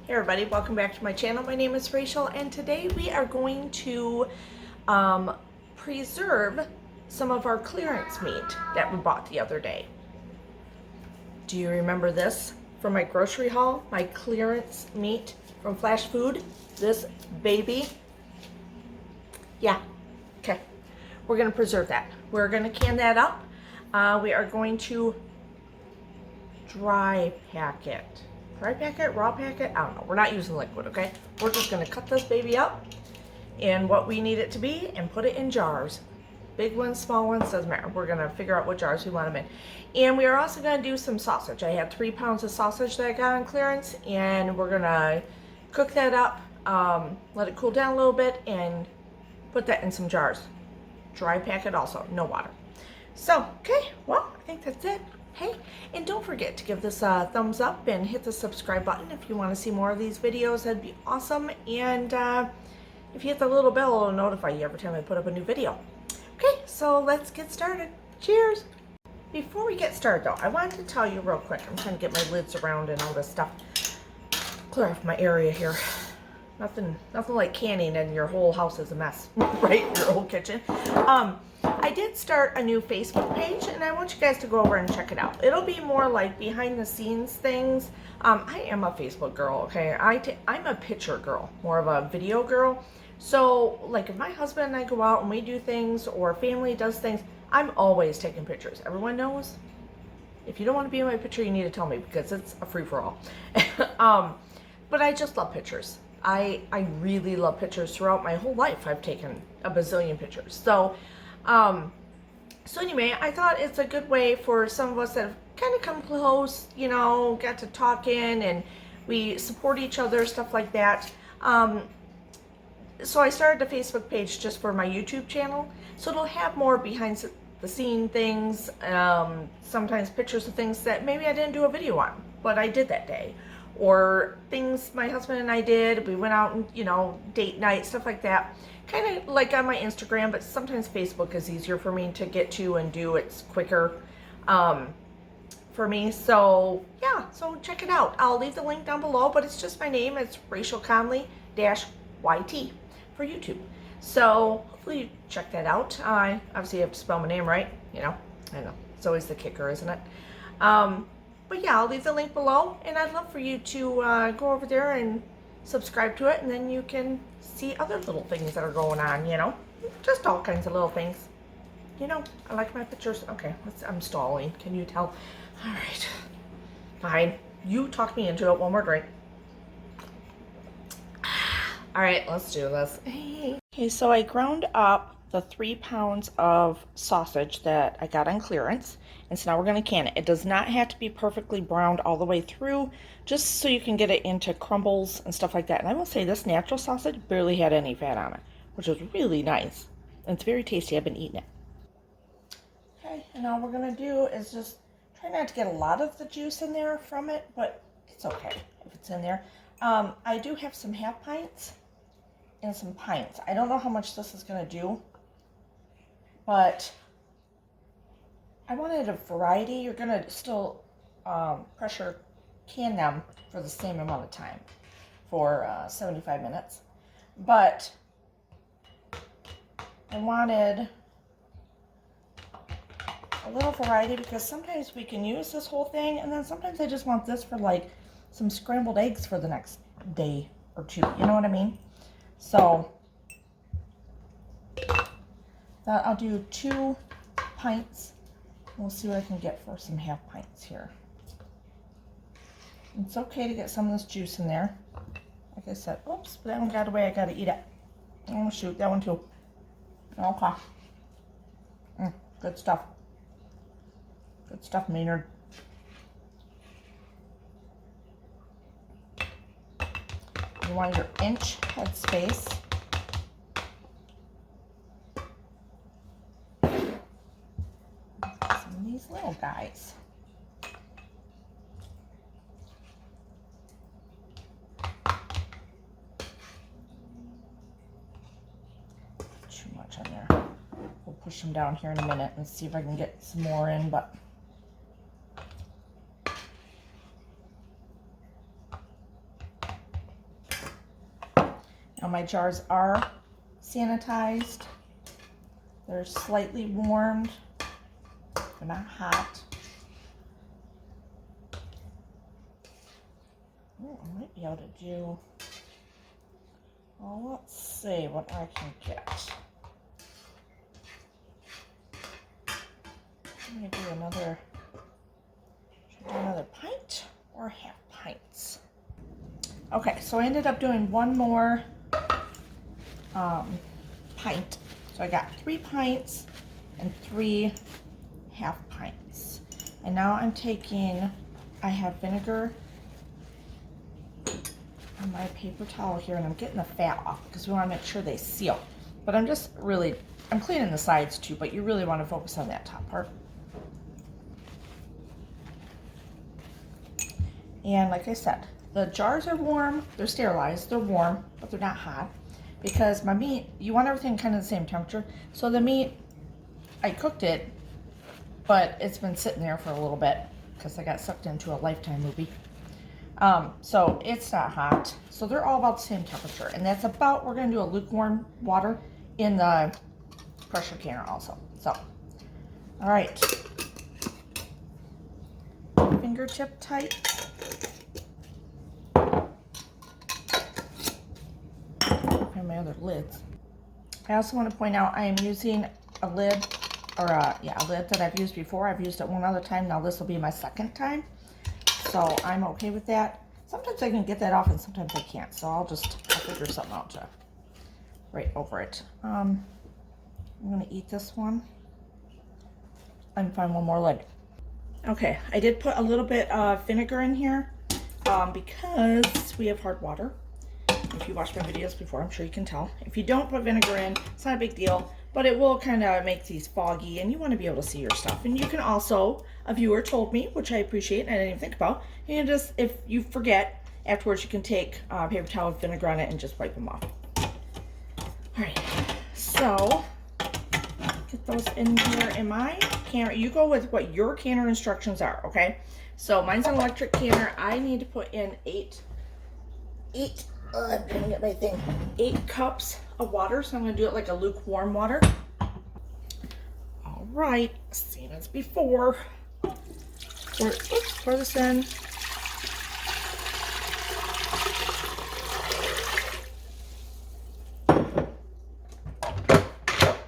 Hey everybody, welcome back to my channel. My name is Rachel and today we are going to preserve some of our clearance meat that we bought the other day. Do you remember this from my grocery haul? My clearance meat from Flash Food? This baby? Yeah, okay. We're going to preserve that. We're going to can that up. We are going to dry pack it. Dry packet, raw packet, I don't know. We're not using liquid, okay? We're just gonna cut this baby up and what we need it to be and put it in jars. Big ones, small ones, doesn't matter. We're gonna figure out what jars we want them in. And we are also gonna do some sausage. I had 3 pounds of sausage that I got on clearance and we're gonna cook that up, let it cool down a little bit and put that in some jars. Dry packet also, no water. So, okay, well, I think that's it. Hey, and don't forget to give this a thumbs up and hit the subscribe button if you want to see more of these videos. That'd be awesome. And if you hit the little bell, it'll notify you every time I put up a new video. Okay, so let's get started. Cheers! Before we get started though, I wanted to tell you real quick. I'm trying to get my lids around and all this stuff. Clear off my area here. Nothing like canning and your whole house is a mess, right? Your whole kitchen. I did start a new Facebook page and I want you guys to go over and check it out. It'll be more like behind the scenes things. I am a Facebook girl, okay? I'm a picture girl, more of a video girl. So like if my husband and I go out and we do things or family does things, I'm always taking pictures. Everyone knows. If you don't want to be in my picture, you need to tell me because it's a free-for-all. But I just love pictures. I really love pictures. Throughout my whole life I've taken a bazillion pictures. So anyway, I thought it's a good way for some of us that have kind of come close, you know, got to talking and we support each other, stuff like that. So I started a Facebook page just for my YouTube channel. So it'll have more behind the scene things, sometimes pictures of things that maybe I didn't do a video on, but I did that day. Or things my husband and I did. We went out and, you know, date night, stuff like that. Kind of like on my Instagram, but sometimes Facebook is easier for me to get to and do. It's quicker for me. So, yeah, so check it out. I'll leave the link down below, but it's just my name. It's Rachel Connelly-YT for YouTube. So, hopefully you check that out. I obviously have to spell my name right, you know. I know. It's always the kicker, isn't it? But yeah, I'll leave the link below, and I'd love for you to go over there and subscribe to it, and then you can see other little things that are going on, you know, just all kinds of little things. You know, I like my pictures. Okay, I'm stalling. Can you tell? All right, fine. You talk me into it. One more drink. All right, let's do this. Okay, so I ground up the 3 pounds of sausage that I got on clearance. And so now we're going to can it. It does not have to be perfectly browned all the way through, just so you can get it into crumbles and stuff like that. And I will say this natural sausage barely had any fat on it, which was really nice. And it's very tasty. I've been eating it. Okay, and all we're going to do is just try not to get a lot of the juice in there from it, but it's okay if it's in there. I do have some half pints and some pints. I don't know how much this is going to do, but I wanted a variety. You're going to still pressure can them for the same amount of time, for 75 minutes. But I wanted a little variety because sometimes we can use this whole thing, and then sometimes I just want this for like some scrambled eggs for the next day or two. You know what I mean? So I'll do 2 pints. We'll see what I can get for some half pints here. It's okay to get some of this juice in there. Like I said, oops, that one got away. I gotta eat it. Oh shoot, that one too. Okay. Good stuff. Good stuff, Maynard. You want your inch headspace. These little guys. Too much on there. We'll push them down here in a minute and see if I can get some more in, but Now my jars are sanitized. They're slightly warmed. They're not hot. Oh, I might be able to do, well, let's see what I can get. I'm going to do another pint or half pints. Okay, so I ended up doing one more pint. So I got 3 pints and 3 half pints. And now I'm taking, I have vinegar on my paper towel here, and I'm getting the fat off because we want to make sure they seal. But I'm just really, I'm cleaning the sides too, but you really want to focus on that top part. And like I said, the jars are warm, they're sterilized, they're warm, but they're not hot. Because my meat, you want everything kind of the same temperature. So the meat, I cooked it, but it's been sitting there for a little bit because I got sucked into a Lifetime movie. So it's not hot. So they're all about the same temperature. And that's about, we're going to do a lukewarm water in the pressure canner also. So, all right. Fingertip tight. And my other lids. I also want to point out I am using a lid, or a lid that I've used before. I've used it one other time. Now this will be my second time. So I'm okay with that. Sometimes I can get that off and sometimes I can't. So I'll figure something out to right over it. I'm going to eat this one and find one more lid. Okay, I did put a little bit of vinegar in here because we have hard water. If you watched my videos before, I'm sure you can tell. If you don't put vinegar in, it's not a big deal, but it will kind of make these foggy, and you want to be able to see your stuff. And you can also, a viewer told me, which I appreciate and I didn't even think about, you can just, if you forget, afterwards you can take a paper towel with vinegar on it and just wipe them off. All right, so get those in here in my canner. You go with what your canner instructions are, okay? So mine's an electric canner. I need to put in 8 I'm gonna get my thing. 8 cups of water, so I'm gonna do it like a lukewarm water. All right, same as before. Pour this in.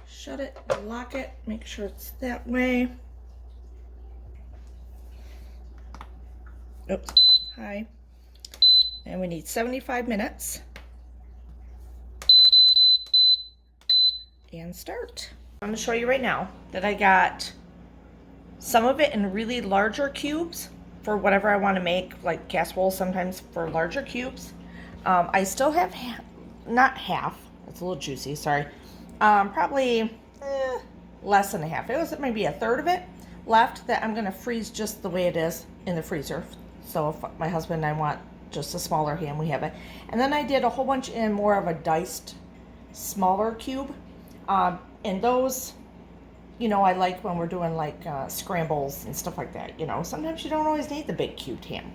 Shut it, lock it, make sure it's that way. Oops, hi. And we need 75 minutes. And start. I'm gonna show you right now that I got some of it in really larger cubes for whatever I wanna make, like casseroles sometimes for larger cubes. I still have, not half, it's a little juicy, sorry. Probably less than a half. It was maybe a third of it left that I'm gonna freeze just the way it is in the freezer. So if my husband and I want just a smaller ham, we have it. And then I did a whole bunch in more of a diced, smaller cube. And those, you know, I like when we're doing like scrambles and stuff like that, you know. Sometimes you don't always need the big cubed ham.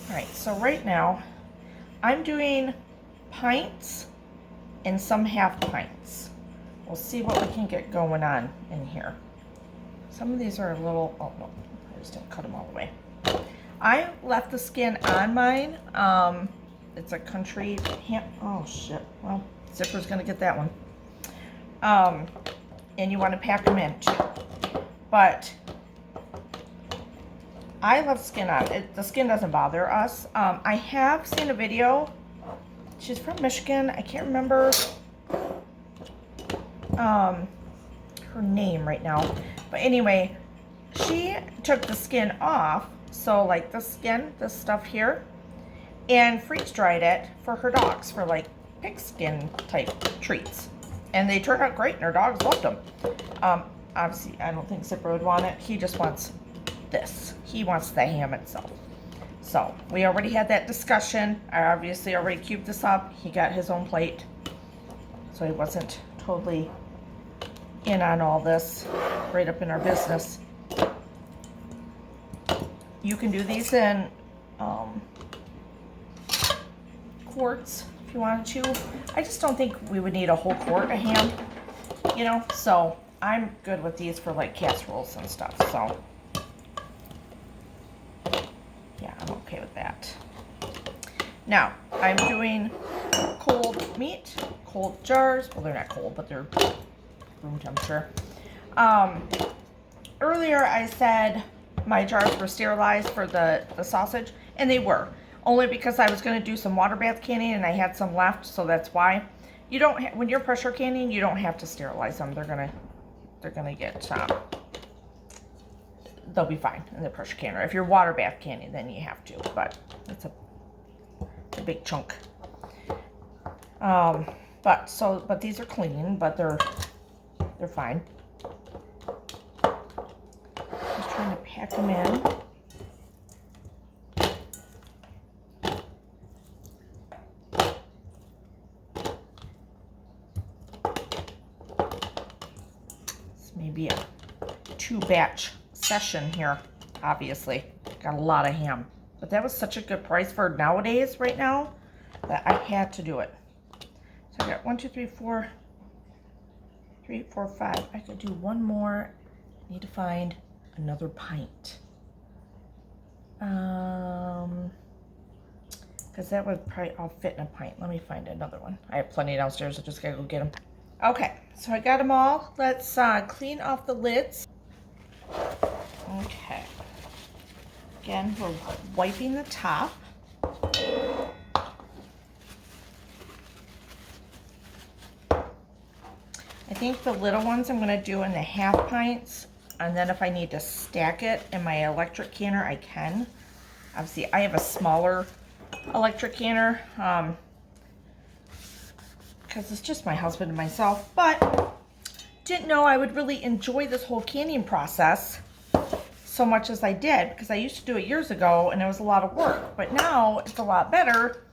All right, so right now I'm doing pints and some half pints. We'll see what we can get going on in here. Some of these are a little, oh no, I just didn't cut them all the way. I left the skin on mine. It's a country ham. Oh shit. Well, Zipper's gonna get that one. And you want to pack them in too. But I left skin on. The skin doesn't bother us. I have seen a video. She's from Michigan. I can't remember her name right now. But anyway, she took the skin off. So like the skin, this stuff here, and freeze dried it for her dogs for like pigskin type treats. And they turned out great and her dogs loved them. Obviously, I don't think Zipper would want it. He just wants this. He wants the ham itself. So we already had that discussion. I obviously already cubed this up. He got his own plate. So he wasn't totally in on all this, right up in our business. quarts if you wanted to. I just don't think we would need a whole quart of ham, you know, so I'm good with these for like casseroles and stuff, so yeah, I'm okay with that. Now, I'm doing cold meat, cold jars. Well, they're not cold, but they're room temperature. Earlier I said my jars were sterilized for the sausage, and they were. Only because I was going to do some water bath canning and I had some left, so that's why. You don't when you're pressure canning, you don't have to sterilize them. They're gonna get they'll be fine in the pressure canner. If you're water bath canning, then you have to, but it's a big chunk. But these are clean, but they're fine. Just trying to pack them in. This may be a 2-batch session here, obviously. Got a lot of ham. But that was such a good price for nowadays, right now, that I had to do it. So I got 1, 2, 3, 4, 3, 4, 5. I could do one more. Need to find another pint. Because that would probably all fit in a pint. Let me find another one. I have plenty downstairs. I just gotta go get them. Okay, so I got them all. Let's clean off the lids. Okay. Again, we're wiping the top. I think the little ones I'm going to do in the half pints, and then if I need to stack it in my electric canner, I can. Obviously, I have a smaller electric canner because it's just my husband and myself, but didn't know I would really enjoy this whole canning process so much as I did, because I used to do it years ago and it was a lot of work, but now it's a lot better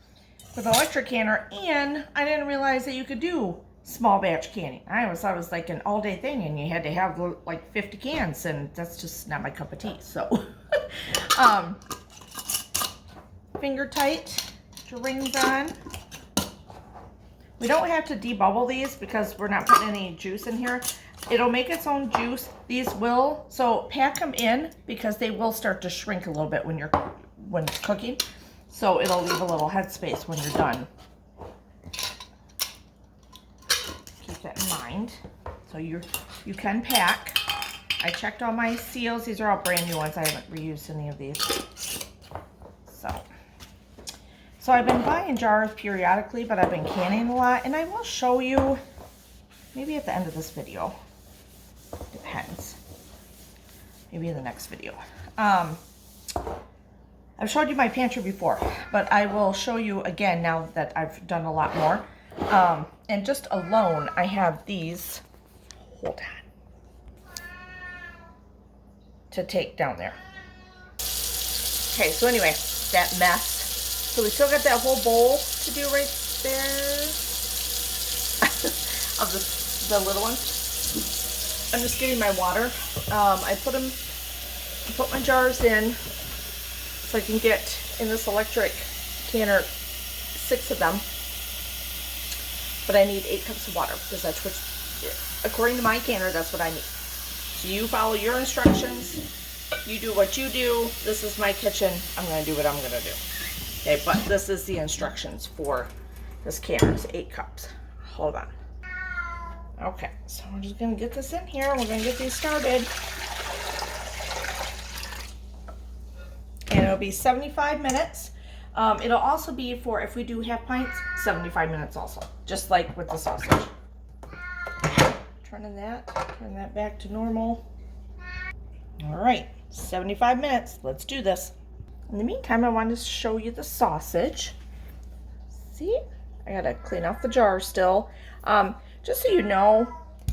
with electric canner, and I didn't realize that you could do small batch canning. I always thought it was like an all-day thing and you had to have like 50 cans, and that's just not my cup of tea. So finger tight to rings on. We don't have to debubble these because we're not putting any juice in here. It'll make its own juice. These will, so pack them in because they will start to shrink a little bit when it's cooking. So it'll leave a little headspace when you're done. Keep that in mind. So you can pack. I checked all my seals. These are all brand new ones. I haven't reused any of these. So I've been buying jars periodically, but I've been canning a lot, and I will show you maybe at the end of this video. Depends. Maybe in the next video. I've showed you my pantry before, but I will show you again now that I've done a lot more. And just alone, I have these, hold on, to take down there. Okay, so anyway, that mess. So we still got that whole bowl to do right there of the little ones. I'm just getting my water. I put my jars in so I can get in this electric canner 6 of them. But I need 8 cups of water because that's what, according to my canner, that's what I need. So you follow your instructions. You do what you do. This is my kitchen. I'm going to do what I'm going to do. Okay, but this is the instructions for this canner. It's 8 cups. Hold on. Okay, so we're just going to get this in here. We're going to get these started. And it'll be 75 minutes. It'll also be for, if we do half pints, 75 minutes also. Just like with the sausage. Turn that back to normal. All right, 75 minutes. Let's do this. In the meantime, I wanted to show you the sausage. See? I gotta clean off the jar still. Just so you know,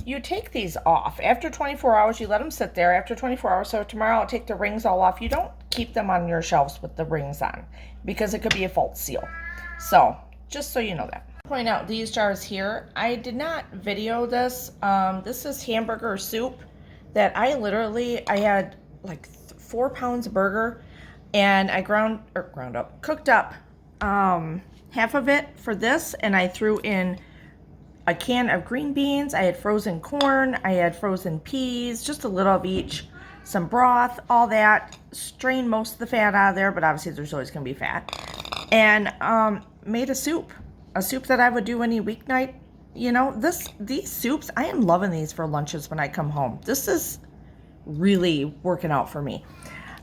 you take these off. After 24 hours, you let them sit there. After 24 hours, so tomorrow I'll take the rings all off. You don't keep them on your shelves with the rings on because it could be a false seal. So, just so you know that. Point out these jars here. I did not video this. This is hamburger soup that I had like 4 pounds of burger, and I cooked up half of it for this, and I threw in a can of green beans. I had frozen corn. I had frozen peas, just a little of each. Some broth, all that. Strained most of the fat out of there, but obviously there's always going to be fat. And made a soup that I would do any weeknight. You know, these soups, I am loving these for lunches when I come home. This is really working out for me.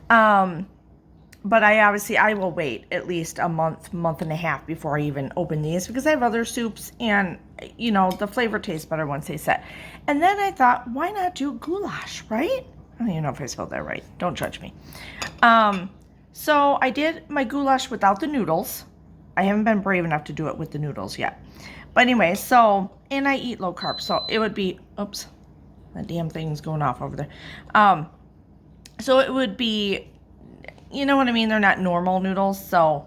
But I will wait at least a month and a half before I even open these, because I have other soups and, you know, the flavor tastes better once they set. And then I thought, why not do goulash, right? I don't even know if I spelled that right. Don't judge me. So I did my goulash without the noodles. I haven't been brave enough to do it with the noodles yet. But anyway, so, and I eat low carb, so it would be, oops, that damn thing's going off over there. So it would be, you know what I mean? They're not normal noodles. So,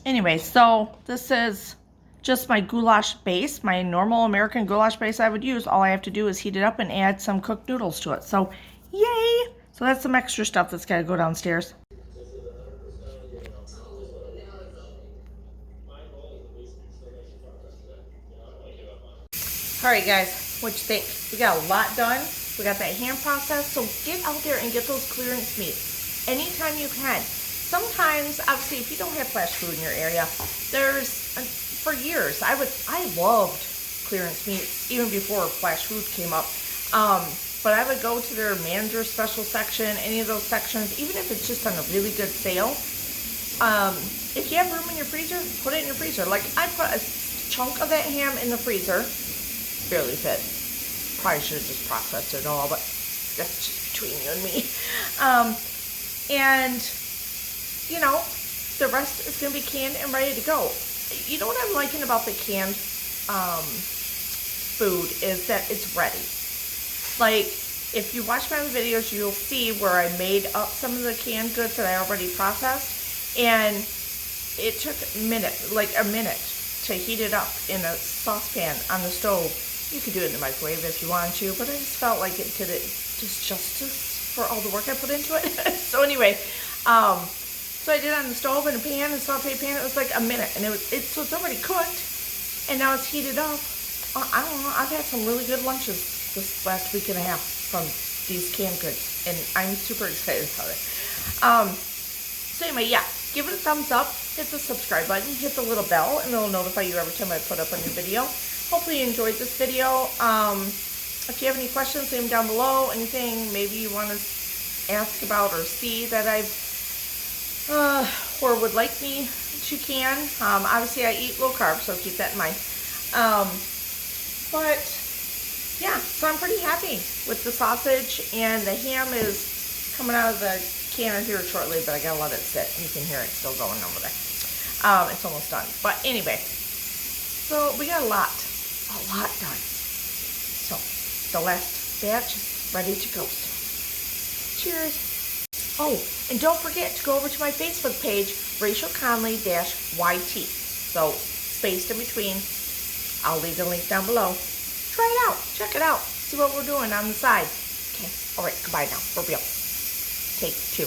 anyway, so this is just my goulash base, my normal American goulash base I would use. All I have to do is heat it up and add some cooked noodles to it. So, yay! So that's some extra stuff that's got to go downstairs. All right, guys, what you think? We got a lot done. We got that ham process, so get out there and get those clearance meats anytime you can. Sometimes, obviously, if you don't have flash food in your area, for years, I loved clearance meats even before flash food came up. But I would go to their manager special section, any of those sections, even if it's just on a really good sale. If you have room in your freezer, put it in your freezer. Like, I put a chunk of that ham in the freezer, barely fit. Probably should have just processed it all, but that's just between you and me. And, you know, the rest is going to be canned and ready to go. You know what I'm liking about the canned food is that it's ready. Like, if you watch my videos, you'll see where I made up some of the canned goods that I already processed, and it took a minute to heat it up in a saucepan on the stove. You could do it in the microwave if you wanted to, but I just felt like it did it just justice for all the work I put into it. So anyway, so I did it on the stove in a pan, a saute pan. It was like a minute, and so it's already cooked, and now it's heated up. I don't know. I've had some really good lunches this last week and a half from these canned goods, and I'm super excited about it. So anyway, yeah, give it a thumbs up, hit the subscribe button, hit the little bell, and it'll notify you every time I put up a new video. Hopefully you enjoyed this video. If you have any questions, leave them down below. Anything maybe you want to ask about or see that I've or would like me to can. Obviously I eat low carb, so keep that in mind. But yeah, so I'm pretty happy with the sausage, and the ham is coming out of the canner here shortly, but I gotta let it sit. You can hear it still going over there. It's almost done. But anyway, so we got a lot done. So the last batch is ready to go. Cheers. Oh, and don't forget to go over to my Facebook page, CRCONNELLY.RC. So spaced in between. I'll leave the link down below. Try it out. Check it out. See what we're doing on the side. Okay. All right. Goodbye now. For real. Take 2.